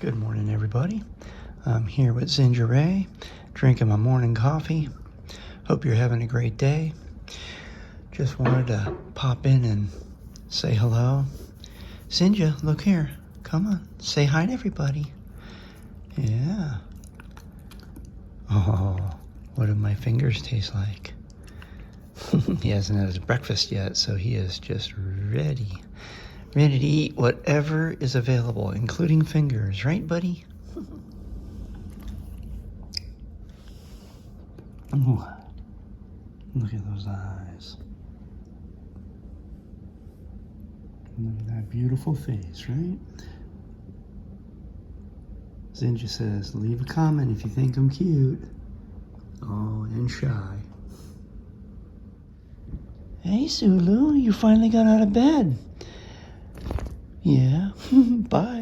Good morning, everybody. I'm here with Zinga, drinking my morning coffee. Hope you're having a great day. Just wanted to pop in and say hello. Zinga, look here. Come on, say hi to everybody. Yeah. Oh, what do my fingers taste like? He hasn't had his breakfast yet, so he is just ready to eat whatever is available, including fingers. Right, buddy? Ooh, look at those eyes. Look at that beautiful face, right? Zinja says, leave a comment if you think I'm cute. Oh, and shy. Hey, Zulu, you finally got out of bed. Yeah, bye.